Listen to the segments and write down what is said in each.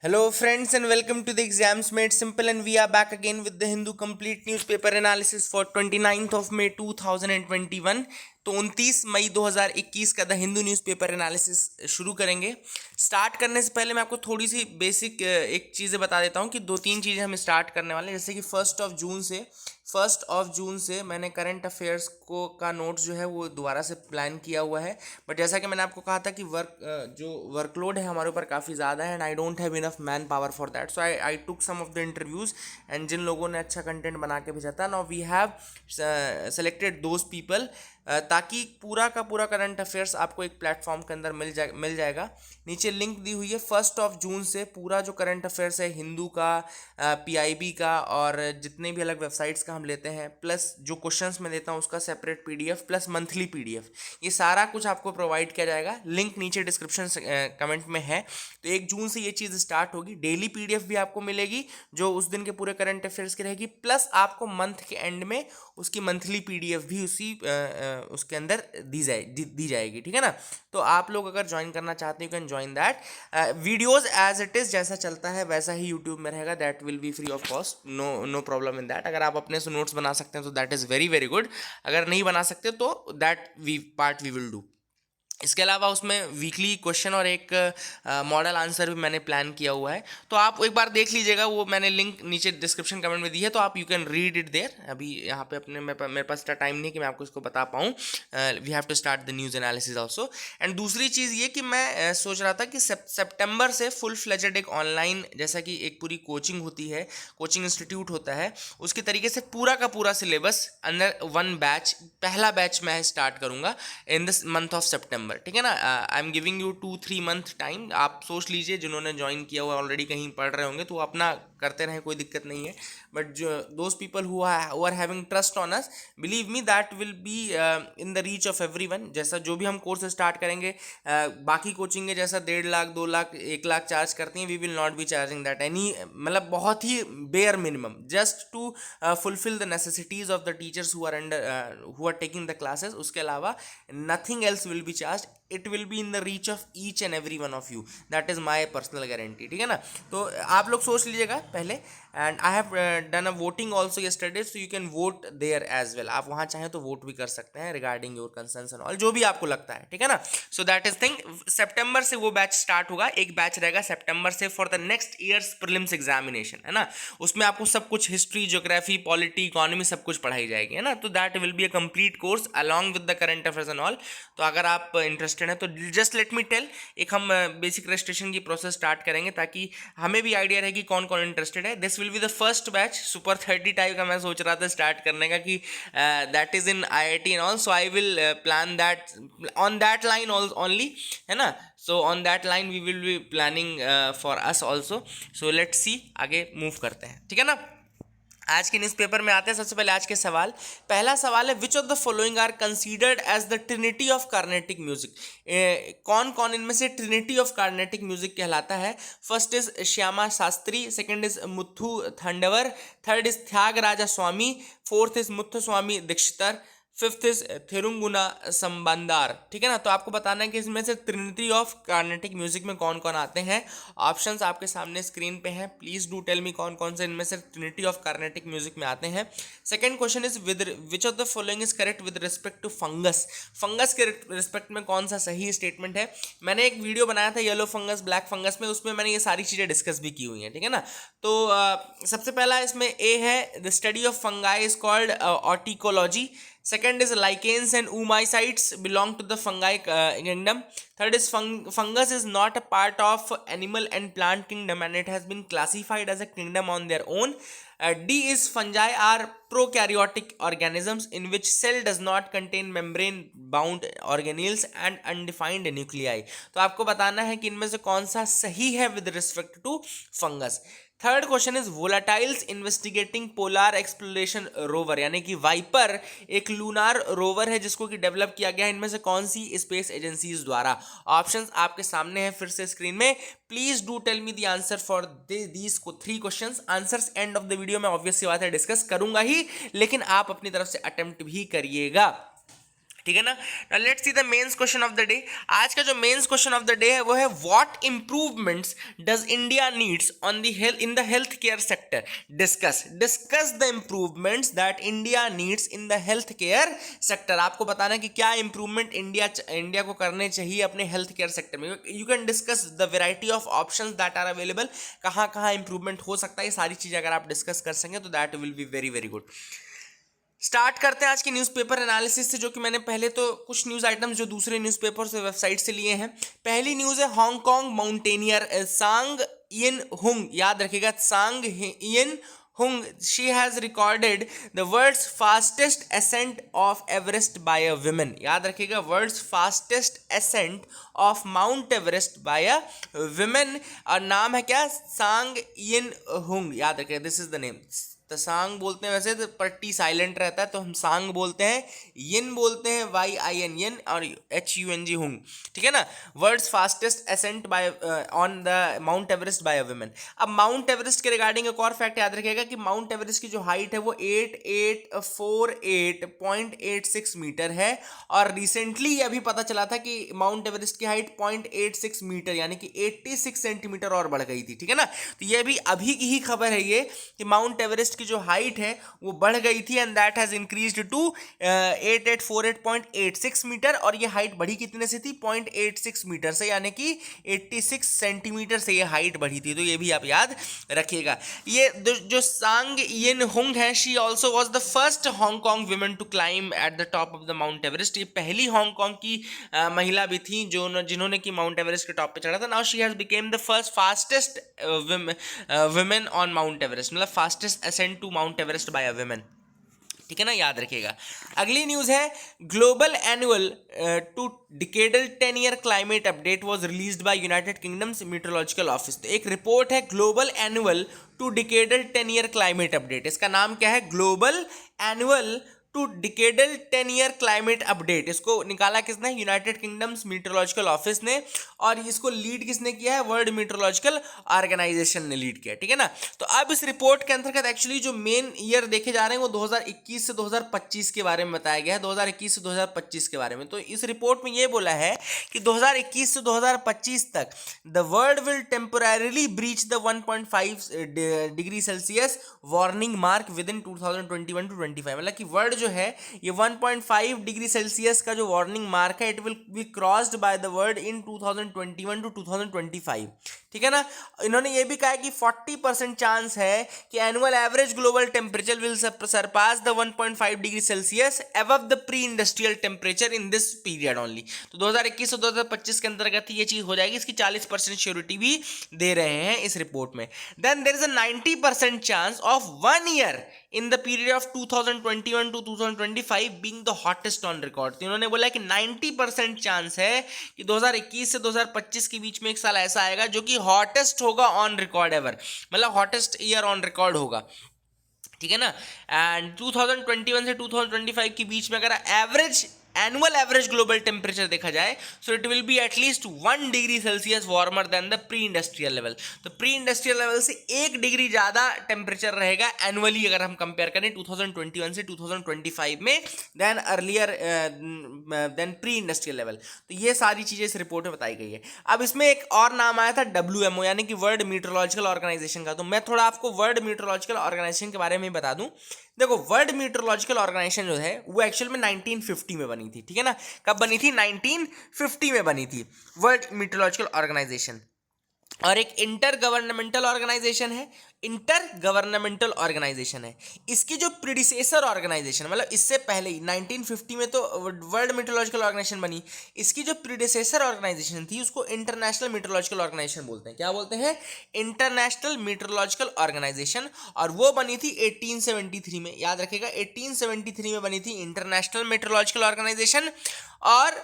Hello, friends, and welcome to the Exams Made Simple. And we are back again with the Hindu Complete Newspaper Analysis for 29th of May 2021. तो 29 मई 2021 का the Hindu newspaper analysis शुरू करेंगे। Start करने से पहले मैं आपको थोड़ी सी बेसिक एक चीज़ें बता देता हूँ कि दो तीन चीज़ें हम स्टार्ट करने वाले हैं। जैसे कि फर्स्ट ऑफ जून से मैंने करंट अफेयर्स को का नोट्स जो है वो दोबारा से प्लान किया हुआ है। बट जैसा कि मैंने आपको कहा था कि जो वर्कलोड है हमारे ऊपर काफ़ी ज़्यादा है and I don't have enough man power for that, so I took some of the interviews and जिन लोगों ने अच्छा कंटेंट बना के भेजा था, now we have selected those people, ताकि पूरा का पूरा करंट अफेयर्स आपको एक प्लेटफॉर्म के अंदर मिल जाएगा। नीचे लिंक दी हुई है। 1 जून से पूरा जो करंट अफेयर्स है हिंदू का, पीआईबी का और जितने भी अलग वेबसाइट्स का हम लेते हैं, प्लस जो क्वेश्चंस मैं देता हूँ उसका separate PDF plus monthly PDF, ये सारा कुछ आपको प्रोवाइड किया जाएगा। लिंक नीचे डिस्क्रिप्शन कमेंट में है। तो 1 जून से ये चीज़ स्टार्ट होगी। डेली पीडीएफ भी आपको मिलेगी जो उस दिन के पूरे करंट अफेयर्स की रहेगी, प्लस आपको मंथ के एंड में उसकी मंथली पीडीएफ भी उसके अंदर दी जाएगी। ठीक है ना। तो आप लोग अगर ज्वाइन करना चाहते हैं you can join that. Videos as it is जैसा चलता है वैसा ही यूट्यूब में रहेगा। That will be free of cost, no problem in that. अगर आप अपने से नोट्स बना सकते हैं तो that is very very good. अगर नहीं बना सकते तो दैट वी विल डू। इसके अलावा उसमें वीकली क्वेश्चन और एक मॉडल आंसर भी मैंने प्लान किया हुआ है, तो आप एक बार देख लीजिएगा। वो मैंने लिंक नीचे डिस्क्रिप्शन कमेंट में दी है, तो आप you can read it there. अभी यहाँ पे मेरे पास इतना टाइम नहीं है कि मैं आपको इसको बता पाऊँ। We have to start the news analysis also. And दूसरी चीज़ ये कि मैं सोच रहा था कि सितंबर से फुल फ्लेजेड एक ऑनलाइन, जैसा कि एक पूरी कोचिंग होती है, कोचिंग इंस्टीट्यूट होता है, उसके तरीके से पूरा का पूरा सिलेबस अंदर वन बैच, पहला बैच मैं स्टार्ट करूँगा इन दिस मंथ ऑफ सितंबर। ठीक है ना। I am giving you 2-3 month time. आप सोच लीजिए, जिन्होंने ज्वाइन किया हुआ ऑलरेडी कहीं पढ़ रहे होंगे तो अपना करते रहें, कोई दिक्कत नहीं है। बट जो those people who are having trust on us, believe me that will be in the reach of everyone. जैसा जो भी हम कोर्स स्टार्ट करेंगे, बाकी कोचिंग जैसा 1.5 लाख 2 लाख 1 लाख चार्ज करती हैं, we will not be charging that any, मतलब बहुत ही bare minimum, just to fulfil the necessities of the teachers who are taking the classes. उसके अलावा nothing else will be charge. It will be in the reach of each and every one of you, that is my personal guarantee. ठीक है ना। तो आप लोग सोच लीजिएगा पहले। And I have done a voting also yesterday, so you can vote there as well. आप वहाँ चाहें तो वोट भी कर सकते हैं regarding your concerns and all, जो भी आपको लगता है। ठीक है ना। So that is thing. सितंबर से वो बैच स्टार्ट होगा। एक बैच रहेगा सितंबर से for the next years prelims examination, है ना। उसमें आपको सब कुछ हिस्ट्री, ज्योग्राफी, पॉलिटी, इकोनॉमी सब कुछ पढ़ाई जाएगी, है ना। तो that will be a complete course along with the current affairs and all. तो अगर आप इंटरेस्टेड हैं तो जस्ट लेट मी टेल, एक हम बेसिक रजिस्ट्रेशन की प्रोसेस स्टार्ट करेंगे ताकि हमें भी आइडिया रहे कि कौन कौन इंटरेस्टेड है। This will be the first batch. Super 30 type का मैं सोच रहा था स्टार्ट करने का, कि that is in IIT and all, so I will plan that on that line only, है ना। So on that line we will be planning for us also. So let's see, आगे मूव करते हैं। ठीक है ना। आज के न्यूज़पेपर में आते हैं। सबसे पहले आज के सवाल। पहला सवाल है, which of the following are considered as the trinity of Carnatic music. कौन कौन इनमें से ट्रिनिटी ऑफ कार्नेटिक म्यूजिक कहलाता है। First is Shyama Shastri, second is Muthu Thandavar, third is Tyagaraja Swami, fourth is Muthuswami Dikshitar, fifth is Thirugnana Sambandar. ठीक है ना। तो आपको बताना है कि इसमें से ट्रिनिटी ऑफ कार्नेटिक म्यूजिक में कौन कौन आते हैं। ऑप्शंस आपके सामने स्क्रीन पे हैं। प्लीज डू टेल मी कौन कौन से इनमें से ट्रिनिटी ऑफ कार्नेटिक म्यूजिक में आते हैं। Second question is which of the following is correct with respect to fungus. Fungus के रिस्पेक्ट में कौन सा सही स्टेटमेंट है। मैंने एक वीडियो बनाया था येलो फंगस ब्लैक फंगस में, उसमें मैंने ये सारी चीज़ें डिस्कस भी की हुई हैं। ठीक है ना। तो सबसे पहला इसमें ए है, the study of fungi is called orticology. Second is lichens and oomycetes belong to the fungi kingdom. Third is fungus is not a part of animal and plant kingdom and it has been classified as a kingdom on their own. D is fungi are prokaryotic organisms in which cell does not contain membrane bound organelles and undefined nuclei. तो आपको बताना है कि इनमें से कौन सा सही है with respect to fungus. Third question is volatiles investigating polar exploration rover, यानी कि वाइपर एक लूनार रोवर है जिसको कि डेवलप किया गया है। इनमें से कौन सी स्पेस एजेंसीज द्वारा। ऑप्शंस आपके सामने हैं फिर से स्क्रीन में। Please do tell me the answer for these 3 questions. Answers end of the video में ऑब्वियस सी बात है डिस्कस करूंगा ही, लेकिन आप अपनी तरफ से अटेम्प्ट भी करिएगा। ठीक है ना। Let's see the mains question of the day. आज का जो mains question of the day है वो है what improvements does India needs on the health in the health care sector. Discuss the improvements that India needs in the health care sector. आपको बताना है कि क्या इंप्रूवमेंट इंडिया को करने चाहिए अपने हेल्थ केयर सेक्टर में। You can discuss the variety of options that are available, कहाँ कहाँ इंप्रूवमेंट हो सकता है, ये सारी चीजें अगर आप डिस्कस कर सकें तो that will be very very good. Start करते हैं आज के न्यूज़पेपर एनालिसिस से, जो कि मैंने पहले तो कुछ न्यूज़ आइटम्स जो दूसरे न्यूज़पेपर से वेबसाइट से लिए हैं। पहली न्यूज़ है हांगकांग माउंटेनियर सांग यिन हुंग, याद रखिएगा Tsang Yin Hung, she has recorded the world's fastest ascent of Everest by a women. याद रखिएगा world's fastest ascent of Mount Everest by a women, और नाम है क्या, सांग यिन हुंग। याद रखिएगा दिस इज द नेम। तो सांग बोलते हैं, वैसे तो पट्टी साइलेंट रहता है तो हम सांग बोलते हैं, यिन बोलते हैं YIN यिन, और HUNG हुंग, ठीक है ना। World's fastest ascent by on the Mount Everest by a women. अब माउंट एवरेस्ट के रिगार्डिंग एक और फैक्ट याद रखिएगा कि माउंट एवरेस्ट की जो हाइट है वो 8848.86 मीटर है, और रिसेंटली अभी पता चला था कि माउंट एवरेस्ट की हाइट 0.86 मीटर यानी कि 86 सेंटीमीटर और बढ़ गई थी, ठीक है ना। तो ये भी अभी की ही खबर है ये कि माउंट एवरेस्ट की जो हाइट है वो बढ़ गई थी, and that has increased to 8848.86 metre, और ये हाइट बढ़ी कितने से थी, 0.86 मीटर से, यानी कि 86 सेंटीमीटर से ये हाइट बढ़ी थी। तो ये भी आप याद रखिएगा। ये जो सांग यिन हुंग है, she also was the first Hong Kong women to climb at the top of the Mount Everest. ये पहली हांगकांग की महिला भी थी जो जिन्होंने कि माउंट एवरेस्ट के टॉप पे चढ़ा था। Now she has become the first fastest women on Mount Everest, मतलब fastest ascent to Mount Everest by a women, ठीक है ना, याद रखिएगा। अगली न्यूज़ है global annual to decadal 10-year climate update was released by United Kingdom's meteorological office. तो एक रिपोर्ट है global annual to decadal 10-year climate update. इसका नाम क्या है, global annual to decadal 10-year climate update. इसको निकाला किसने, यूनाइटेड किंगडम्स मीटरोलॉजिकल ऑफिस ने, और इसको लीड किसने किया है, वर्ल्ड मीटरोलॉजिकल ऑर्गेनाइजेशन ने लीड किया, ठीक है ना। तो अब इस रिपोर्ट के अंतर्गत एक्चुअली जो मेन ईयर देखे जा रहे हैं वो 2021 से 2025 के बारे में बताया गया है, 2021 से 2025 के बारे में। तो इस रिपोर्ट में ये बोला है कि 2021 से 2025 तक the world will temporarily breach the 1.5 degree Celsius warning mark with in 2021 to 25। मतलब कि वर्ल्ड जो है ये 1.5 डिग्री सेल्सियस का जो वार्निंग मार्क है, it will B crossed by the world in 2021 to 2025, ठीक है ना। इन्होंने ये भी कहा है कि 40% चांस है कि annual average global temperature will Sarpass the 1.5 degree Celsius above the pre industrial temperature in this period only. तो 2021 से 2025 के अंतर्गत ये चीज हो जाएगी। इसकी 40% श्योरिटी भी दे रहे हैं इस रिपोर्ट में। Then there is a 90% chance of 1 year in the period of 2021 to 2025 being the hottest on record. तो इन्होंने बोला कि 90% चांस है कि 2021 से 2025 के बीच में एक साल ऐसा आएगा जो कि हॉटेस्ट होगा ऑन रिकॉर्ड एवर, मतलब हॉटेस्ट ईयर ऑन रिकॉर्ड होगा, ठीक है ना। एंड 2021 से 2025 के बीच में अगर एनुअल एवरेज ग्लोबल टेम्परेचर देखा जाए, so it will be at least 1 degree Celsius warmer than the pre industrial level. तो प्री इंडस्ट्रियल लेवल से 1 डिग्री ज़्यादा टेम्परेचर रहेगा एनुअली, अगर हम कंपेयर करें 2021 से 2025 में, then earlier than pre industrial level. तो ये सारी चीज़ें इस रिपोर्ट में बताई गई है। अब इसमें एक और नाम आया था WMO यानी कि वर्ल्ड मीटरोलॉजिकल ऑर्गेनाइजेशन का। तो मैं थोड़ा आपको वर्ल्ड मीटरोलॉजिकल ऑर्गेनाइजेशन के बारे में बता दूं। देखो वर्ल्ड मीटरोलॉजिकल ऑर्गेनाइजेशन जो है वो एक्चुअल में 1950 में बनी थी, ठीक है ना। कब बनी थी, 1950 में बनी थी वर्ल्ड मीटरोलॉजिकल ऑर्गेनाइजेशन, और एक इंटर गवर्नमेंटल ऑर्गेनाइजेशन है, इंटर गवर्नमेंटल ऑर्गेनाइजेशन है। इसकी जो प्रीडिसेसर ऑर्गेनाइजेशन, मतलब इससे पहले ही 1950 में तो वर्ल्ड मीटरोलॉजिकल ऑर्गेनाइजेशन बनी, इसकी जो प्रीडिसेसर ऑर्गेनाइजेशन थी उसको इंटरनेशनल मीटरोलॉजिकल ऑर्गेनाइजेशन बोलते हैं। क्या बोलते हैं, इंटरनेशनल मीटरोलॉजिकल ऑर्गेनाइजेशन, और वो बनी थी 1873 में। याद रखिएगा 1873 में बनी थी इंटरनेशनल मीटरोलॉजिकल ऑर्गेनाइजेशन, और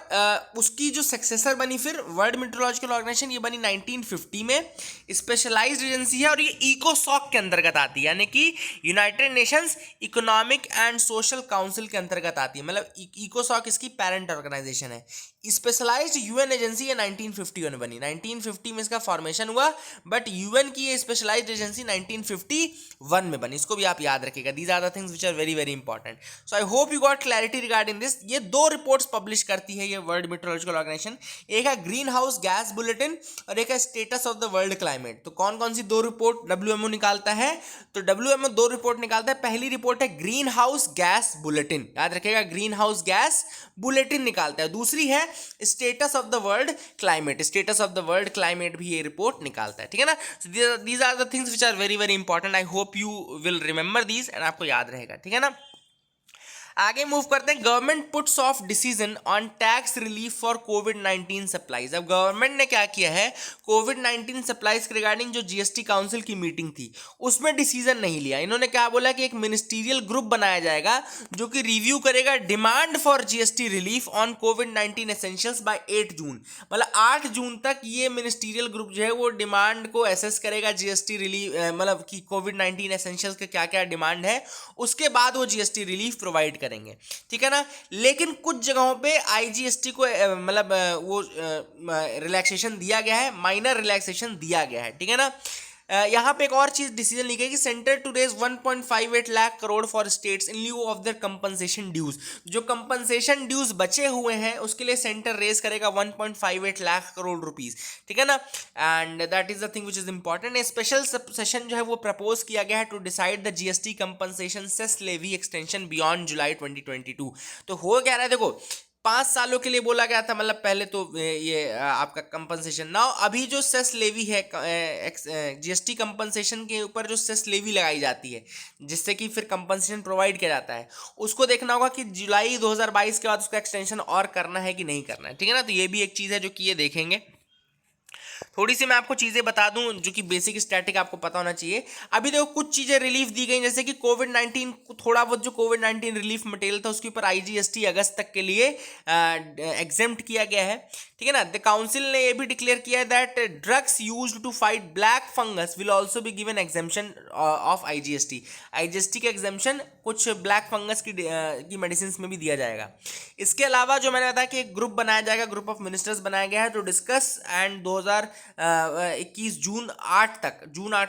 उसकी जो सक्सेसर बनी फिर वर्ल्ड मीटरोलॉजिकल ऑर्गेनाइजेशन, ये बनी 1950 में। स्पेशलाइज्ड एजेंसी है और ये इकोसॉक के अंतर्गत आती है, यानी कि United Nations economic and social council के अंतर्गत आती है। मतलब इकोसॉक इसकी पेरेंट ऑर्गेनाइजेशन है। स्पेशलाइज्ड यूएन एजेंसी ये 1951 में बनी, 1950 में इसका फॉर्मेशन हुआ, बट यूएन की ये स्पेशलाइज्ड एजेंसी 1951 में बनी। इसको भी आप याद रखिएगा। These are the things which are very very important. So I hope you got clarity regarding this. ये दो रिपोर्ट्स पब्लिश करती है ये वर्ल्ड मेट्रोलॉजिकल ऑर्गेनाइजेशन, एक है ग्रीन हाउस गैस बुलेटिन और एक है status of the world climate. तो कौन कौन सी दो रिपोर्ट डब्ल्यूएमओ निकालता है? तो डब्ल्यूएमओ दो रिपोर्ट निकालता है। पहली रिपोर्ट है ग्रीन हाउस गैस बुलेटिन, याद रखिएगा, ग्रीन हाउस गैस बुलेटिन निकालता है। दूसरी है status of the world climate, status of the world climate भी ये रिपोर्ट निकालता है, ठीक है ना। These are the things which are very very important. I hope you will remember these and आपको याद रहेगा, ठीक है ना। आगे मूव करते हैं। Government puts of decision on tax relief for covid supplies. अब गवर्नमेंट ने क्या किया है, कोविड-19 सप्लाईज के रिगार्डिंग जो जीएसटी काउंसिल की मीटिंग थी उसमें डिसीजन नहीं लिया। इन्होंने क्या बोला कि एक मिनिस्टीरियल ग्रुप बनाया जाएगा जो कि रिव्यू करेगा demand for GST relief on कोविड-19 एसेंशियल्स बाय 8 जून। मतलब 8 जून तक ये मिनिस्टीरियल ग्रुप जो है वो डिमांड को एसेस करेगा, जीएसटी रिलीफ मतलब कि कोविड-19 एसेंशियल्स के क्या क्या डिमांड है, उसके बाद वो जीएसटी रिलीफ प्रोवाइड करेंगे, ठीक है ना। लेकिन कुछ जगहों पे आईजीएसटी को मतलब वो रिलैक्सेशन दिया गया है, माइनर रिलैक्सेशन दिया गया है, ठीक है ना। यहाँ पे एक और चीज डिसीजन ली गई कि centre to raise 1.58 lakh crore for states in lieu of their compensation dues. जो कंपनसेशन ड्यूज बचे हुए हैं उसके लिए सेंटर रेज करेगा 1.58 लाख करोड़ रुपीस, ठीक है ना। And that is the thing which is important. Special session जो है वो प्रपोज किया गया है to decide the GST compensation cess levy extension beyond July 2022। तो हो क्या रहा है, देखो 5 सालों के लिए बोला गया था, मतलब पहले तो ये आपका कंपनसेशन ना, अभी जो सेस लेवी है जीएसटी कंपनसेशन के ऊपर जो सेस लेवी लगाई जाती है जिससे कि फिर कंपनसेशन प्रोवाइड किया जाता है, उसको देखना होगा कि जुलाई 2022 के बाद उसका एक्सटेंशन और करना है कि नहीं करना है, ठीक है ना। तो ये भी एक चीज़ है जो कि ये देखेंगे। थोड़ी सी मैं आपको चीज़ें बता दूं जो कि बेसिक स्टैटिक आपको पता होना चाहिए। अभी देखो कुछ चीज़ें रिलीफ दी गई, जैसे कि कोविड-19 को थोड़ा बहुत जो कोविड-19 रिलीफ मटेरियल था उसके ऊपर आईजीएसटी अगस्त तक के लिए एग्जेम्प्ट किया गया है, ठीक है ना। द काउंसिल ने यह भी डिक्लेयर किया है that drugs used to fight black fungus will also be given exemption of IGST. IGST का एग्जेम्पशन कुछ ब्लैक फंगस की मेडिसिन में भी दिया जाएगा। इसके अलावा जो मैंने बताया कि एक ग्रुप बनाया जाएगा, ग्रुप ऑफ मिनिस्टर्स बनाया गया है टू डिस्कस, एंड 2021 जून 8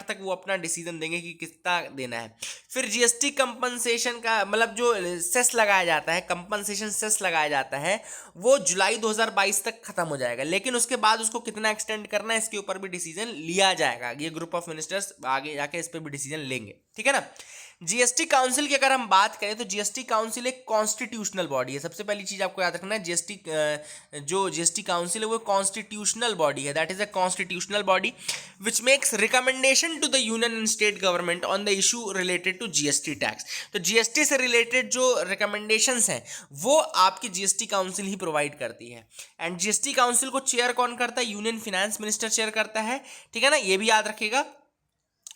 तक वो अपना डिसीजन देंगे कि कितना देना है। फिर जीएसटी कंपनसेशन का मतलब जो सेस लगाया जाता है, कंपनसेशन सेस लगाया जाता है, वो जुलाई 2022 तक खत्म हो जाएगा, लेकिन उसके बाद उसको कितना एक्सटेंड करना है इसके ऊपर भी डिसीजन लिया जाएगा। ये ग्रुप ऑफ मिनिस्टर्स आगे जाके इस पर भी डिसीजन लेंगे, ठीक है ना। जीएसटी काउंसिल की अगर हम बात करें तो जीएसटी काउंसिल एक कॉन्स्टिट्यूशनल बॉडी है। सबसे पहली चीज आपको याद रखना है, जो जीएसटी काउंसिल है वो कॉन्स्टिट्यूशनल बॉडी है। That is a constitutional body which makes recommendation to the union and state government on the issue related to GST tax. तो जीएसटी से रिलेटेड जो रिकमेंडेशंस हैं वो आपकी जीएसटी काउंसिल ही प्रोवाइड करती है। एंड जीएसटी काउंसिल को चेयर कौन करता है? यूनियन फाइनेंस मिनिस्टर चेयर करता है, ठीक है ना, ये भी याद रखिएगा।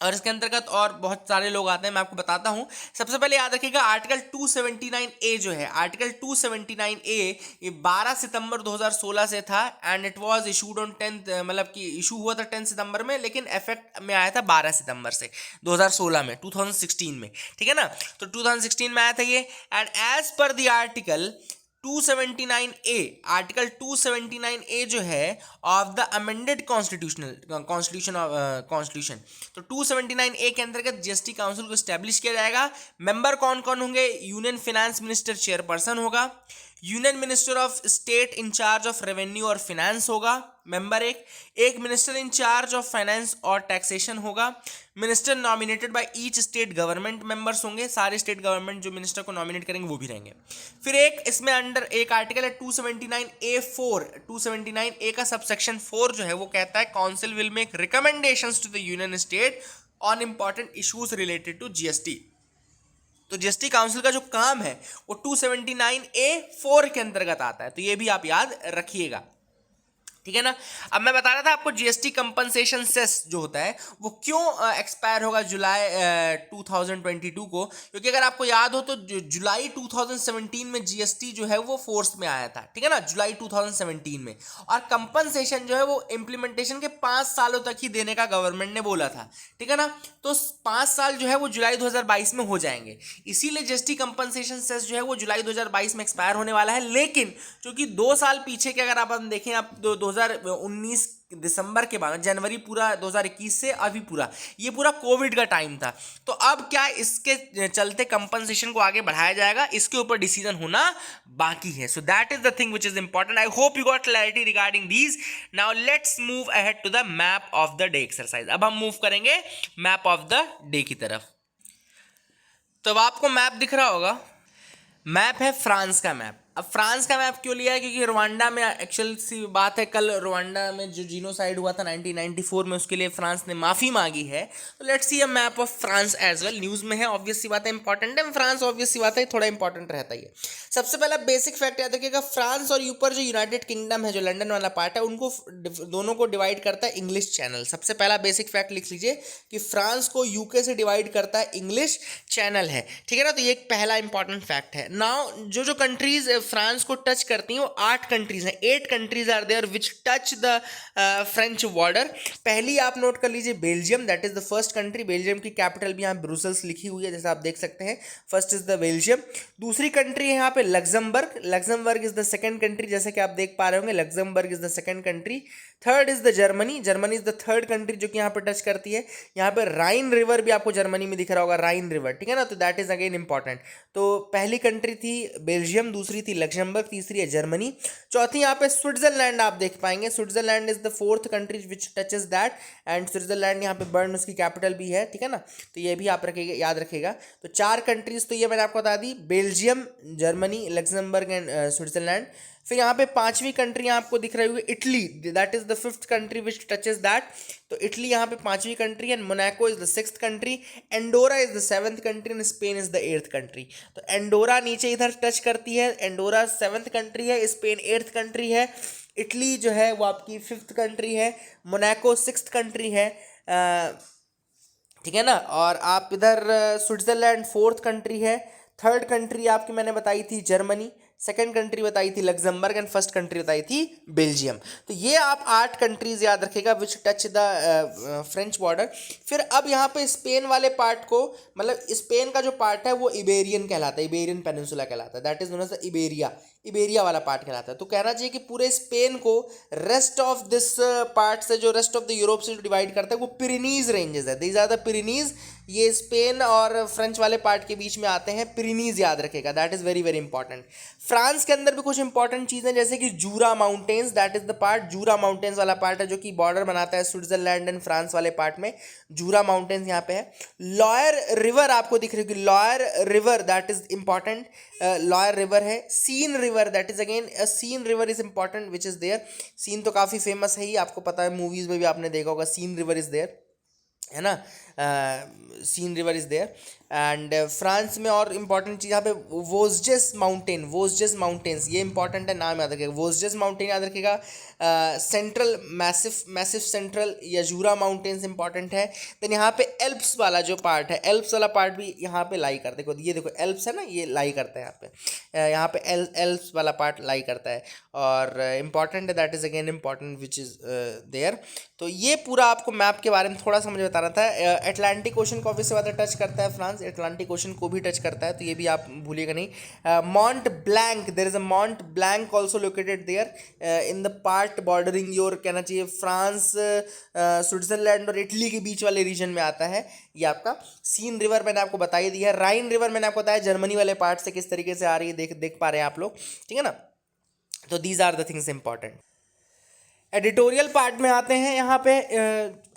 और इसके अंतर्गत और बहुत सारे लोग आते हैं, मैं आपको बताता हूं। सबसे पहले याद रखिएगा आर्टिकल 279A जो है, आर्टिकल 279A ये 12 सितंबर 2016 से था and it was issued on 10 मतलब कि इशू हुआ था 10 सितंबर में, लेकिन इफेक्ट में आया था 12 सितंबर से 2016 में, 2016 में, ठीक है ना। तो 2016 में आया था ये। And as per the article 279A, article 279A जो है ऑफ द अमेंडेड कॉन्स्टिट्यूशन, तो 279A के अंतर्गत जीएसटी काउंसिल को स्टैब्लिश किया जाएगा। मेंबर कौन कौन होंगे? यूनियन फाइनेंस मिनिस्टर चेयरपर्सन होगा, union minister of state in charge of revenue और फाइनेंस होगा मेंबर एक मिनिस्टर इंचार्ज ऑफ फाइनेंस और टैक्सेशन होगा, minister nominated by each state government members होंगे, सारे स्टेट गवर्नमेंट जो मिनिस्टर को नॉमिनेट करेंगे वो भी रहेंगे। फिर एक इसमें अंडर एक आर्टिकल है 279A4, 279A का सबसेक्शन 4 जो है वो कहता है council will make recommendations to the union state on important issues related to GST. तो जीएसटी काउंसिल का जो काम है वो 279A4 के अंतर्गत आता है, तो ये भी आप याद रखिएगा, ठीक है ना। अब मैं बता रहा था आपको जीएसटी कंपनसेशन सेस जो होता है वो क्यों एक्सपायर होगा जुलाई 2022 को, क्योंकि अगर आपको याद हो तो जुलाई 2017 में जीएसटी जो है वो फोर्स में आया था, ठीक है ना, जुलाई 2017 में। और कंपनसेशन जो है वो इम्प्लीमेंटेशन के 5 सालों तक ही देने का गवर्नमेंट ने बोला था, ठीक है ना। तो 5 साल जो है वो जुलाई 2022 में हो जाएंगे, इसीलिए जीएसटी कंपनसेशन सेस जो है वो जुलाई 2022 में एक्सपायर होने वाला है। लेकिन क्योंकि 2 साल पीछे के अगर आप हम देखें, आप 2019 दिसंबर के बाद जनवरी पूरा 2021 से अभी पूरा ये पूरा कोविड का टाइम था, तो अब क्या इसके चलते कंपनसेशन को आगे बढ़ाया जाएगा, इसके ऊपर डिसीजन होना बाकी है। So that is the thing which is important. I hope you got clarity regarding these. Now let's move ahead to the map of the day exercise. अब हम मूव करेंगे मैप ऑफ द डे की तरफ। तो अब आपको map दिख रहा होगा, मैप है फ्रांस का मैप। अब फ्रांस का मैप क्यों लिया है, क्योंकि रवांडा में एक्चुअल सी बात है, कल रवांडा में जो जीनोसाइड हुआ था 1994 में, उसके लिए फ्रांस ने माफ़ी मांगी है। तो let's see a map of France as well. News में है, ऑब्वियस सी बात है, इंपॉर्टेंट है। फ्रांस ऑब्वियस सी बात है थोड़ा इंपॉर्टेंट रहता ही है। सबसे पहला बेसिक फैक्ट याद रखिएगा, फ्रांस और ऊपर जो यूनाइटेड किंगडम है, जो लंदन वाला पार्ट है, उनको दोनों को डिवाइड करता है इंग्लिश चैनल। सबसे पहला बेसिक फैक्ट लिख लीजिए कि फ्रांस को यूके से डिवाइड करता है इंग्लिश चैनल है, ठीक है ना। तो ये एक पहला इंपॉर्टेंट फैक्ट है। नाउ जो कंट्रीज फ्रांस को टच करती हैं वो 8 कंट्रीज हैं। 8 countries are there which touch the French border. पहली आप नोट कर लीजिए Belgium, that is the first country. Belgium की कैपिटल भी यहाँ ब्रुसेल्स लिखी हुई है, जैसे आप देख सकते हैं। First is the Belgium. दूसरी कंट्री है यहाँ पे Luxembourg. Luxembourg is the second country, जैसे कि आप देख पा रहे होंगे, Luxembourg is the second country. Third is the Germany. Germany is the third country जो कि यहाँ पे टच करती है। यहाँ पे राइन रिवर भी आपको जर्मनी में दिख रहा होगा, राइन रिवर, ठीक है ना। तो दैट इज अगेन इंपॉर्टेंट। तो पहली कंट्री थी बेल्जियम, दूसरी थी लग्जमबर्ग, तीसरी है जर्मनी, चौथी यहाँ पे स्विट्जरलैंड आप देख पाएंगे। Switzerland is the fourth country which touches that, and Switzerland यहाँ पे बर्न उसकी कैपिटल भी है, ठीक है ना। तो ये भी आप रखिएगा, याद रखिएगा। तो 4 कंट्रीज तो ये मैंने आपको बता दी, Belgium, Germany, Luxembourg and Switzerland. फिर यहाँ पे 5वीं कंट्री आपको दिख रही होगी Italy, that is the 5th country which touches that. तो इटली यहाँ पे 5वीं country, and Monaco is the 6th country, Andorra is the 7th country, and Spain is the 8th country. तो एंडोरा नीचे इधर टच करती है, एंडोरा 7th कंट्री है, स्पेन 8th कंट्री है, इटली जो है वो आपकी 5th कंट्री है, मोनाको 6th कंट्री है, ठीक है ना। और आप इधर स्विट्जरलैंड 4th कंट्री है, थर्ड कंट्री आपकी मैंने बताई थी जर्मनी, सेकंड कंट्री बताई थी लग्जमबर्ग, एंड फर्स्ट कंट्री बताई थी बेल्जियम। तो ये आप 8 कंट्रीज याद रखेगा विच टच द फ्रेंच बॉर्डर। फिर अब यहाँ पे स्पेन वाले पार्ट को, मतलब स्पेन का जो पार्ट है वो इबेरियन कहलाता है, इबेरियन पेनिनसुला कहलाता है, that is known as the Iberia, Iberia वाला पार्ट कहलाता है। तो कहना चाहिए कि पूरे स्पेन को रेस्ट ऑफ दिस पार्ट से, जो रेस्ट ऑफ द यूरोप से डिवाइड करता है, वो पिरेनीज रेंजेस है, दीज आर द पिरेनीज। ये स्पेन और फ्रेंच वाले पार्ट के बीच में आते हैं, पिरेनीज याद रखेगा, that is very very important. France के अंदर भी कुछ इंपॉर्टेंट चीज़ें, जैसे कि Jura mountains, that is the part, Jura mountains वाला पार्ट है जो कि बॉर्डर बनाता है स्विट्जरलैंड एंड फ्रांस वाले पार्ट में, जूरा माउंटेन्स यहाँ पे है। लॉयर रिवर आपको दिख रही होगी, Loire river that is important, Loire river है। Seine river that is again Seine river is important which is there. Seine तो काफ़ी फेमस है ही, आपको पता है, मूवीज में भी आपने देखा होगा, सीन रिवर इज देयर, है ना, Seine river is there. And France में और इंपॉर्टेंट चीज़ यहाँ पे वोस्जेस माउंटेन, वोस्जेस माउंटेन्स, ये इंपॉर्टेंट है, नाम याद रखिएगा, वोस्जेस माउंटेन याद रखिएगा। Central massif central Jura mountains important है। देन यहाँ पे एल्प्स वाला जो पार्ट है, एल्प्स वाला पार्ट भी यहाँ पे लाई करते हैं, ये देखो एल्प्स है ना, ये लाई करता है यहाँ पे एल्प्स वाला पार्ट लाई करता है, और इंपॉर्टेंट है, that is again important which is there. तो ये पूरा आपको मैप के बारे में थोड़ा सा मुझे बताना था। अटलांटिक ओशन को ऑब्वियसली बात टच करता है फ्रांस, अटलांटिक ओशन को भी टच करता है, तो ये भी आप भूलिएगा नहीं। Mont Blanc, there is a Mont Blanc also located there in the part bordering your, कहना चाहिए फ्रांस, स्विट्जरलैंड और इटली के बीच वाले रीजन में आता है ये आपका। सीन रिवर मैंने आपको बता ही दिया है। राइन रिवर मैंने आपको बताया जर्मनी वाले पार्ट से किस तरीके से आ रही है, देख पा रहे हैं आप लोग, ठीक है ना। तो these are the things important. Editorial part में आते हैं। यहाँ पे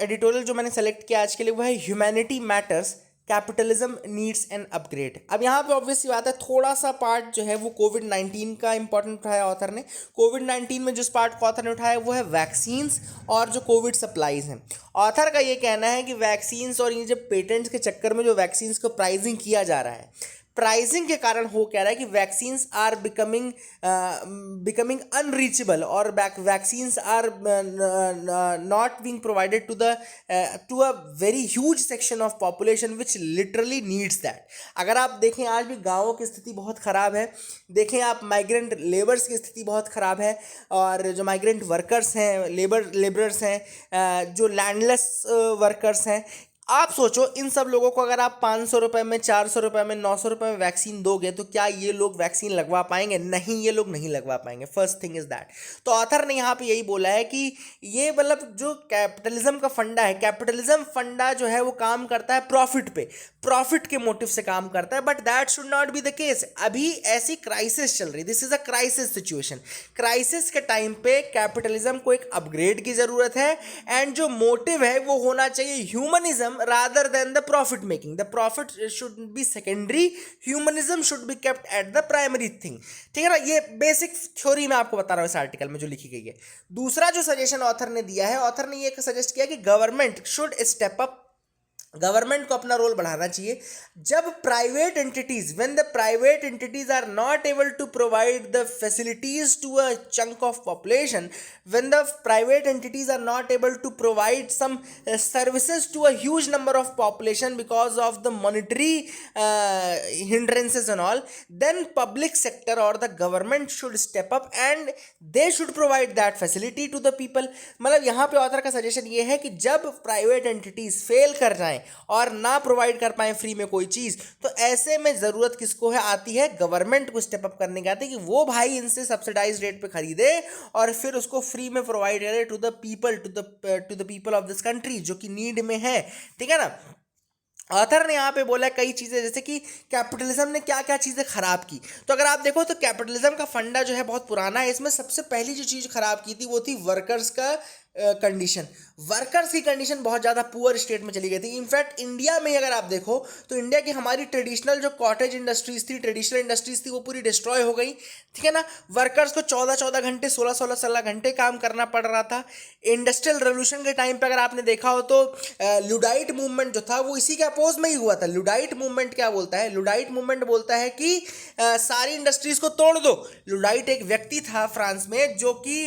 एडिटोरियल जो मैंने सेलेक्ट किया आज के लिए वो है humanity matters, capitalism needs an upgrade. अब यहाँ पे ऑब्वियसली बात है, थोड़ा सा पार्ट जो है वो कोविड-19 का इंपॉर्टेंट उठाया ऑथर ने। कोविड-19 में जिस पार्ट को ऑथर ने उठाया वो है वैक्सीन्स और जो कोविड सप्लाईज हैं। ऑथर का ये कहना है कि वैक्सीन्स और ये जब पेटेंट्स के चक्कर में जो वैक्सीन्स को प्राइसिंग किया जा रहा है, प्राइसिंग के कारण हो क्या रहा है कि वैक्सीन्स आर बिकमिंग अनरीचेबल और vaccines are not being provided to a very huge section of population which literally needs that. अगर आप देखें आज भी गाँवों की स्थिति बहुत ख़राब है, देखें आप माइग्रेंट लेबर्स की स्थिति बहुत ख़राब है, और जो माइग्रेंट वर्कर्स हैं, लेबरर्स हैं, जो लैंडलेस वर्कर्स हैं, आप सोचो इन सब लोगों को अगर आप 500 रुपये में, 400 रुपये में, 900 रुपये में वैक्सीन दोगे तो क्या ये लोग वैक्सीन लगवा पाएंगे? नहीं, ये लोग नहीं लगवा पाएंगे। First thing is that. तो ऑथर ने यहाँ पे यही बोला है कि ये मतलब जो कैपिटलिज्म का फंडा है, कैपिटलिज्म फंडा जो है वो काम करता है प्रॉफिट पे, प्रॉफिट के मोटिव से काम करता है, but that should not be the case. अभी ऐसी क्राइसिस चल रही, this is a crisis situation. Crisis के टाइम पे कैपिटलिज्म को एक अपग्रेड की जरूरत है, एंड जो मोटिव है वो होना चाहिए humanism rather than the profit making. The profit should be secondary, humanism should be kept at the primary thing. ठीक है ना? ये बेसिक थ्योरी मैं आपको बता रहा हूँ इस आर्टिकल में जो लिखी गई है। दूसरा जो सजेशन ऑथर ने दिया है, ऑथर ने ये सजेस्ट किया कि government should step up, government को अपना रोल बढ़ाना चाहिए जब private entities, when the private entities are not able to provide the facilities to a chunk of population, when the private entities are not able to provide some services to a huge number of population because of the monetary hindrances and all, then public sector or the government should step up and they should provide that facility to the people. मतलब यहाँ पे author का suggestion ये है कि जब private entities fail कर जाएं और ना प्रोवाइड कर पाएं फ्री में कोई चीज़, तो ऐसे में ज़रूरत किसको है आती है? गवर्नमेंट को स्टेप अप करने की आती है कि वो भाई इनसे सब्सिडाइज रेट पे खरीदे और फिर उसको फ्री में प्रोवाइड करे to the people of this country जो कि नीड में है। ठीक है ना? ऑथर ने यहाँ पे बोला कई चीज़ें, जैसे कि कैपिटलिज्म ने क्या क्या चीज़ें खराब की। तो अगर आप देखो तो कैपिटलिज्म का फंडा जो है बहुत पुराना है। इसमें सबसे पहली जो चीज़ खराब की थी वो थी वर्कर्स का कंडीशन। वर्कर्स की कंडीशन बहुत ज़्यादा पुअर स्टेट में चली गई थी। इनफैक्ट इंडिया में अगर आप देखो तो इंडिया की हमारी ट्रेडिशनल जो कॉटेज इंडस्ट्रीज थी, ट्रेडिशनल इंडस्ट्रीज थी, वो पूरी डिस्ट्रॉय हो गई। ठीक है ना? वर्कर्स को 14-14 घंटे, 16-16 घंटे काम करना पड़ रहा था। इंडस्ट्रियल रेवोल्यूशन के टाइम पे अगर आपने देखा हो तो लुडाइट मूवमेंट जो था वो इसी के अपोज में ही हुआ था। लुडाइट मूवमेंट क्या बोलता है? लुडाइट मूवमेंट बोलता है कि सारी इंडस्ट्रीज को तोड़ दो। लुडाइट एक व्यक्ति था फ्रांस में जो कि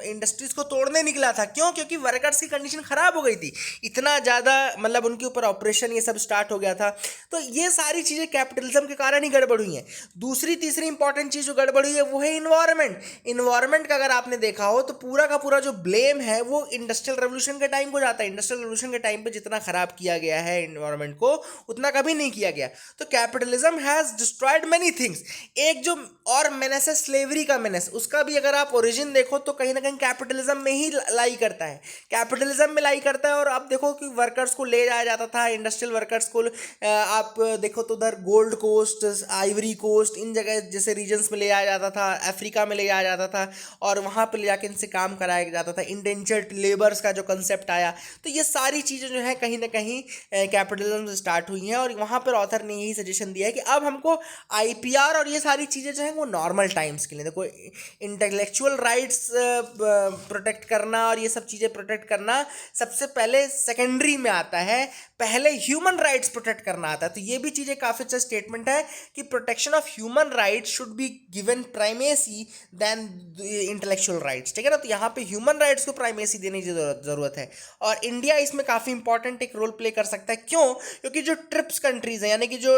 इंडस्ट्रीज को तोड़ने निकला था। क्यों? क्योंकि वर्कर्स की कंडीशन खराब हो गई थी, इतना ज़्यादा मतलब उनके ऊपर ऑपरेशन ये सब स्टार्ट हो गया था। तो ये सारी चीज़ें कैपिटलिज्म के कारण ही गड़बड़ हुई हैं। दूसरी तीसरी इंपॉर्टेंट चीज़ जो गड़बड़ हुई है वो है इन्वायरमेंट। इन्वायरमेंट का अगर आपने देखा हो तो पूरा का पूरा जो ब्लेम है वो इंडस्ट्रियल रेवोल्यूशन के टाइम को जाता है। इंडस्ट्रियल रेवोल्यूशन के टाइम पे जितना खराब किया गया है इन्वायरमेंट को, उतना कभी नहीं किया गया। तो capitalism has destroyed many things. एक जो और मेनेस है स्लेवरी का मेनेस, उसका भी अगर आप ओरिजिन देखो तो कहीं ना कहीं कैपिटलिज्म में ही लाई करता है, कैपिटलिज्म में लाई करता है। और आप देखो कि वर्कर्स को ले जाया जाता था, इंडस्ट्रियल वर्कर्स को आप देखो तो उधर गोल्ड कोस्ट, आइवरी कोस्ट, इन जगह जैसे रीजन्स में ले जाया जाता था, अफ्रीका में ले जाया जाता था और वहाँ पे ले जाके इनसे काम कराया जाता था। इंडेंचर्ड लेबर्स का जो कंसेप्ट आया, तो ये सारी चीज़ें जो है कहीं ना कहीं कैपिटलिज्म से स्टार्ट हुई हैं। और वहाँ पर ऑथर ने यही सजेशन दिया है कि अब हमको IPR और ये सारी चीज़ें जो हैं वो नॉर्मल टाइम्स के लिए, देखो इंटेलेक्चुअल राइट्स प्रोटेक्ट करना और ये सब चीज़ें प्रोटेक्ट करना सबसे पहले सेकेंडरी में आता है, पहले ह्यूमन राइट्स प्रोटेक्ट करना आता है। तो ये भी चीज़ें काफ़ी अच्छा स्टेटमेंट है कि protection of human rights should be given primacy than intellectual rights. ठीक है ना? तो यहाँ पे ह्यूमन राइट्स को प्राइमेसी देने की ज़रूरत है और इंडिया इसमें काफ़ी इंपॉर्टेंट एक रोल प्ले कर सकता है। क्यों? क्योंकि जो ट्रिप्स कंट्रीज हैं, यानी कि जो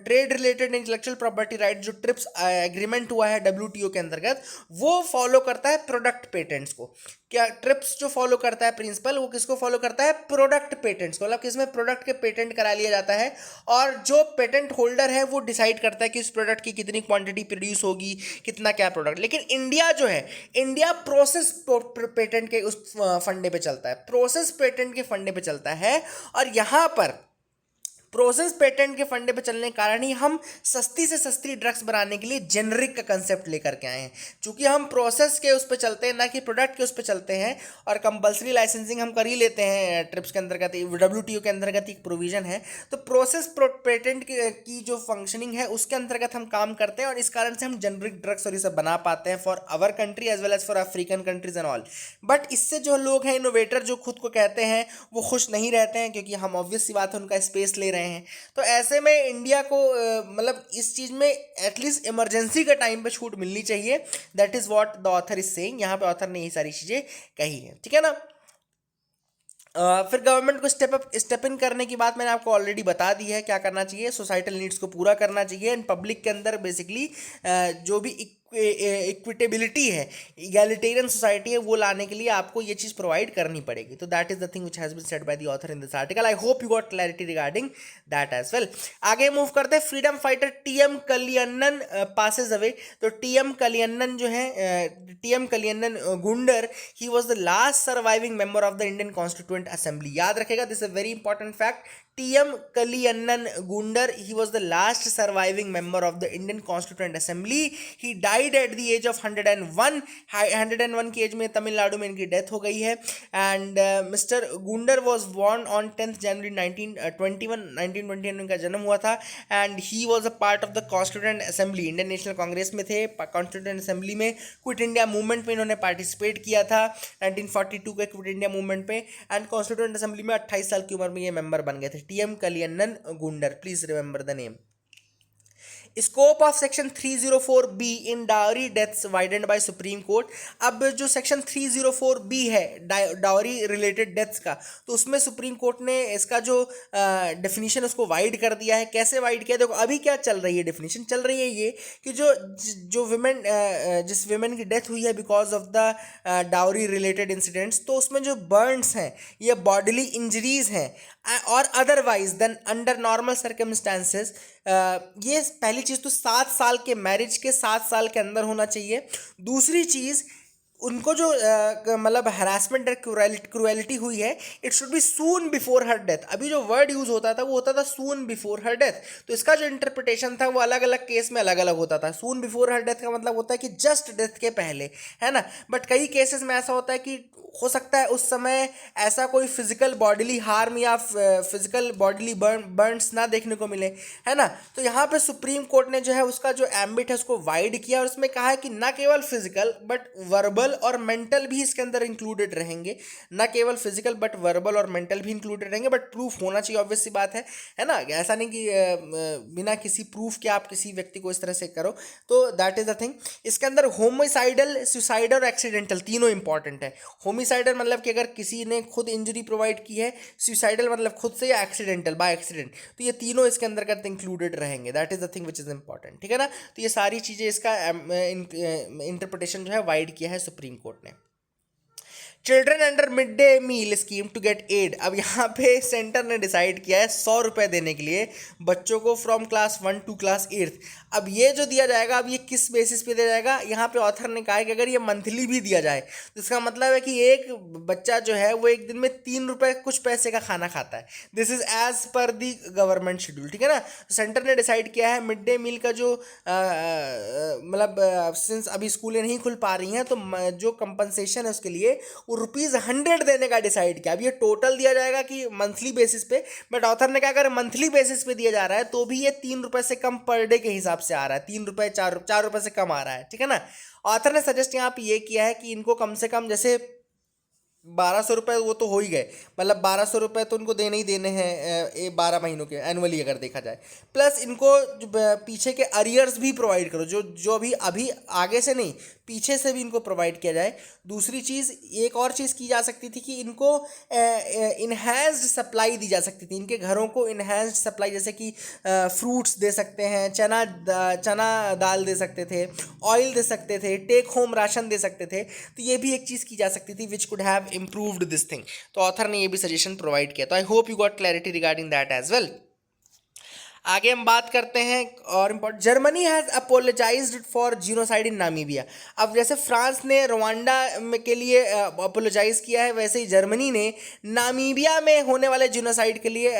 trade related intellectual property right जो ट्रिप्स एग्रीमेंट हुआ है WTO के अंतर्गत, वो फॉलो करता है प्रोडक्ट पेटेंट्स को। क्या ट्रिप्स जो फॉलो करता है प्रिंसिपल, वो किसको फॉलो करता है? प्रोडक्ट पेटेंट्स को। मतलब किसमें प्रोडक्ट के पेटेंट करा लिया जाता है और जो पेटेंट होल्डर है वो डिसाइड करता है कि उस प्रोडक्ट की कितनी क्वांटिटी प्रोड्यूस होगी, कितना क्या प्रोडक्ट। लेकिन इंडिया जो है, इंडिया प्रोसेस पेटेंट के उस फंडे पे चलता है, प्रोसेस पेटेंट के फंडे पे चलता है। और यहाँ पर प्रोसेस पेटेंट के फंडे पे चलने के कारण ही हम सस्ती से सस्ती ड्रग्स बनाने के लिए जेनरिक का कंसेप्ट लेकर के आए हैं। चूंकि हम प्रोसेस के उस पर चलते हैं, ना कि प्रोडक्ट के उस पर चलते हैं, और कंपलसरी लाइसेंसिंग हम कर ही लेते हैं ट्रिप्स के अंतर्गत, WTO के अंतर्गत एक प्रोविजन है। तो प्रोसेस पेटेंट की जो फंक्शनिंग है उसके अंतर्गत हम काम करते हैं और इस कारण से हम जेनरिक ड्रग्स और ये सब बना पाते हैं for our country as well as for African countries and all. But इससे जो लोग हैं इनोवेटर जो खुद को कहते हैं वो खुश नहीं रहते हैं, क्योंकि हम ऑब्वियस सी बात है उनका स्पेस ले रहे हैं। रहे हैं। तो ऐसे में इंडिया को मतलब इस चीज़ में एटलीस्ट इमरजेंसी के टाइम पे छूट मिलनी चाहिए। That is what the author is saying. यहाँ पे ऑथर ने ये सारी चीज़ें कही है, ठीक है ना। फिर गवर्नमेंट को स्टेप इन करने की बात मैंने आपको ऑलरेडी बता दी है, क्या करना चाहिए, सोसाइटल नीड्स को पूरा करना चाहिए एंड पब्लिक के अंदर बेसिकली जो भी इक्विटेबिलिटी है, इगैलिटेरियन सोसाइटी है, वो लाने के लिए आपको ये चीज़ प्रोवाइड करनी पड़ेगी। तो that is the thing which has been said by the author in this article. I hope you got clarity regarding that as well. आगे मूव करते हैं, freedom fighter TM Kaliyannan passes away. तो टीएम कलियन्नन जो है, TM Kaliyannan Gounder, he was the last surviving member of the Indian constituent assembly. याद रखेगा, this is a very important fact. TM Kalyannan Gundar, he was the last surviving member of the Indian Constituent Assembly. He died at the age of 101. 101 की as में तमिलनाडु में इनकी death हो गई है। And mister Gounder was born on 10 January 1921 इनका जन्म हुआ था। And he was a part of the constituent assembly, Indian National Congress में थे, कॉन्स्टिट्यूएंट असेंबली में, क्विट इंडिया मूवमेंट में इन्होंने पार्टिसिपेट किया था 1942 के क्विट इंडिया मूवमेंट पे। एंड कॉन्स्टिट्यूएंट असेंबली में 28 साल की उम्र में ये मेंबर बन गए थे। TM Kalyannan Gundar, please remember the name. Scope of section 304B in dowry deaths widened by Supreme Court. अब जो सेक्शन 304B है डावरी रिलेटेड डेथ्स का, तो उसमें सुप्रीम कोर्ट ने इसका जो डेफिनेशन उसको वाइड कर दिया है। कैसे वाइड किया, देखो अभी क्या चल रही है, डेफिनेशन चल रही है ये कि जो विमेन, जिस विमेन की डेथ हुई है because of the dowry related incidents, तो उसमें जो बर्न्स हैं, ये बॉडीली इंजरीज हैं और otherwise than under normal circumstances, ये पहली चीज़ तो 7 साल के मैरिज के 7 साल के अंदर होना चाहिए। दूसरी चीज़, उनको जो मतलब हरासमेंट और क्रुएलिटी हुई है, it should be soon before her death. अभी जो वर्ड यूज़ होता था वो होता था सून बिफोर हर डेथ, तो इसका जो इंटरप्रिटेशन था वो अलग अलग केस में अलग अलग होता था। सून बिफोर हर डेथ का मतलब होता है कि जस्ट डेथ के पहले, है ना। बट कई केसेस में ऐसा होता है कि हो सकता है उस समय ऐसा कोई फिजिकल बॉडीली हार्म या फिजिकल बॉडीली बर्न्स ना देखने को मिले, है ना। तो यहाँ पे सुप्रीम कोर्ट ने जो है उसका जो एम्बिट है उसको वाइड किया और उसमें कहा है कि ना केवल फिजिकल बट वर्बल और मेंटल भी इसके अंदर इंक्लूडेड रहेंगे। ना केवल फिजिकल बट वर्बल और मेंटल भी इंक्लूडेड रहेंगे, बट प्रूफ होना चाहिए, ऑब्वियस सी बात है ना। ऐसा नहीं कि बिना किसी प्रूफ के आप किसी व्यक्ति को इस तरह से करो, तो दैट इज द थिंग। इसके अंदर होमिसाइडल, सुसाइडल और एक्सीडेंटल तीनों इंपॉर्टेंट है। होमिसाइडल मतलब कि अगर किसी ने खुद इंजरी प्रोवाइड की है, सुसाइडल मतलब खुद से, या एक्सीडेंटल बाय एक्सीडेंट, तो ये तीनों इसके अंदर करते इंक्लूडेड रहेंगे। That is the thing which is important, ठीक है ना। तो ये सारी चीज़ें, इसका इंटरप्रिटेशन जो है वाइड किया है सुप्रीम कोर्ट ने। Children under mid day meal scheme to get aid. अब यहाँ पे सेंटर ने डिसाइड किया है 100 रुपये देने के लिए बच्चों को फ्रॉम क्लास 1 टू क्लास 8। अब ये जो दिया जाएगा, अब ये किस बेसिस पे दिया जाएगा, यहाँ पे ऑथर ने कहा है कि अगर ये मंथली भी दिया जाए तो इसका मतलब है कि एक बच्चा जो है वो एक दिन में 3 रुपये कुछ पैसे का खाना खाता है। This is as per the government schedule, ठीक है ना। सेंटर ने डिसाइड किया है मिड डे मील का जो मतलब सिंस अभी स्कूलें नहीं खुल पा रही हैं, तो जो कंपनसेशन है उसके लिए ₹100 देने का डिसाइड किया। अब ये टोटल दिया जाएगा कि मंथली बेसिस पे, बट ऑथर ने कहा अगर मंथली बेसिस पे दिया जा रहा है तो भी ये 3 रुपये से कम पर डे के हिसाब से आ रहा है, 3 रुपये 4 रुपये से कम आ रहा है, ठीक है ना। ऑथर ने सजेस्ट यहाँ पे ये किया है कि इनको कम से कम जैसे 1200 रुपये वो तो हो ही गए, मतलब 1200 रुपये तो उनको देने ही देने हैं 12 महीनों के एनुअली अगर देखा जाए। प्लस इनको पीछे के अरियर्स भी प्रोवाइड करो, जो अभी आगे से नहीं, पीछे से भी इनको प्रोवाइड किया जाए। दूसरी चीज़, एक और चीज़ की जा सकती थी कि इनको इन्हेंस्ड सप्लाई दी जा सकती थी, इनके घरों को इन्हेंस्ड सप्लाई, जैसे कि फ्रूट्स दे सकते हैं, चना दाल दे सकते थे, ऑयल दे सकते थे, टेक होम राशन दे सकते थे। तो ये भी एक चीज़ की जा सकती थी which could have improved this thing. तो ऑथर ने ये भी सजेशन प्रोवाइड किया। तो I hope you got clarity regarding that as well. आगे हम बात करते हैं और important, Germany has apologised for genocide in Namibia. अब जैसे फ्रांस ने रवांडा के लिए अपोलोजाइज किया है, वैसे ही जर्मनी ने नामीबिया में होने वाले जीनोसाइड के लिए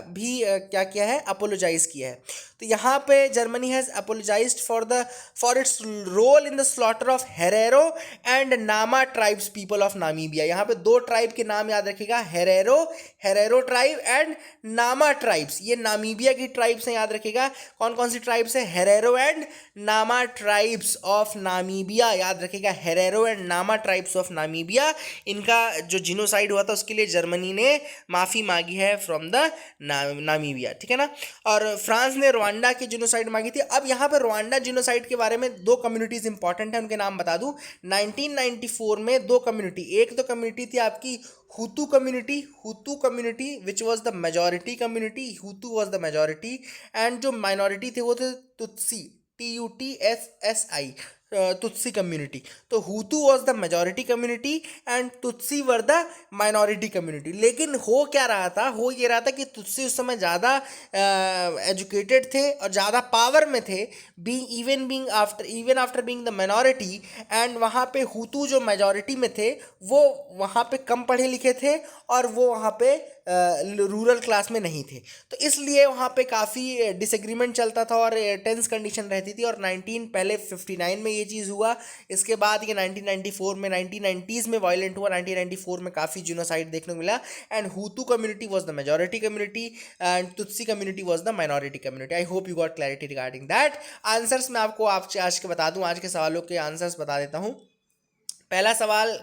भी क्या किया है, अपोलोजाइज किया है। तो यहाँ पे Germany has apologised for its role in the slaughter of Herero and Nama tribes people of Namibia. यहाँ पे 2 ट्राइब के नाम याद रखिएगा, Herero tribe and Nama tribes. ये नामीबिया की ट्राइब ट्राइब्स हैं याद रखिएगा, कौन कौन सी ट्राइब्स है, Herero and Nama tribes of Namibia, याद रखिएगा Herero and Nama tribes of Namibia. इनका जो जिनोसाइड हुआ था उसके लिए जर्मनी ने माफ़ी मांगी है फ्रॉम द नामीबिया, ठीक है ना। और फ्रांस ने रवांडा की जिनोसाइड मांगी थी। अब यहाँ पर रवांडा जिनोसाइड के बारे में दो कम्युनिटीज़ इंपॉर्टेंट है, उनके नाम बता दूँ। 1994 में दो कम्युनिटी, एक तो कम्युनिटी थी आपकी हुतू community which was the majority community, हुतू was the majority, and जो माइनॉरिटी थे वो थे तुत्सी, TUTSSI, तुत्सी कम्युनिटी। तो हुतू was the majority community and Tutsi were the minority community. लेकिन हो क्या रहा था, हो ये रहा था कि तुत्सी उस समय ज़्यादा एजुकेटेड थे और ज़्यादा पावर में थे, even after being the minority, and वहाँ पे हुतू जो मेजॉरिटी में थे वो वहाँ पे कम पढ़े लिखे थे और वो वहाँ पे रूरल क्लास में नहीं थे। तो इसलिए वहाँ पे काफ़ी डिसएग्रीमेंट चलता था और टेंस कंडीशन रहती थी। और 1959 में ये चीज़ हुआ। इसके बाद ये 1994 में 1990s में वायलेंट हुआ। 1994 में काफ़ी जिनोसाइड देखने को मिला and हुतू community was the majority community and Tutsi community was the minority community. I hope you got clarity regarding that. Answers मैं आपको आज के बता दूँ, आज के सवालों के आंसर्स बता देता हूँ। पहला सवाल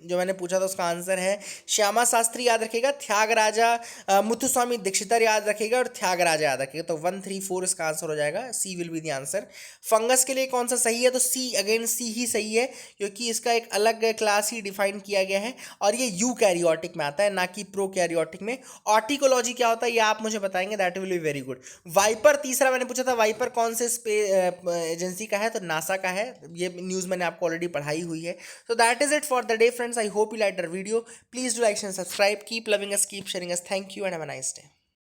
जो मैंने पूछा था उसका आंसर है श्यामा शास्त्री, याद रखिएगा। त्यागराजा मुथुस्वामी दीक्षितर याद रखिएगा और त्यागराजा याद रखिएगा। तो 1, 3, 4 इसका आंसर हो जाएगा। C will be the answer. Fungus के लिए कौन सा सही है, तो सी, अगेन सी ही सही है, क्योंकि इसका एक अलग क्लास ही डिफाइन किया गया है और ये यू कैरियोटिक में आता है, ना कि प्रो कैरियोटिक में। ऑर्टिकोलॉजी क्या होता है ये आप मुझे बताएंगे, that will be very good. Viper तीसरा मैंने पूछा था, वाइपर कौन से एजेंसी का है, तो नासा का है। ये न्यूज़ मैंने आपको ऑलरेडी पढ़ाई हुई है। So that is it for the day, friends. I hope you liked our video. Please do like and subscribe. Keep loving us, keep sharing us. Thank you and have a nice day.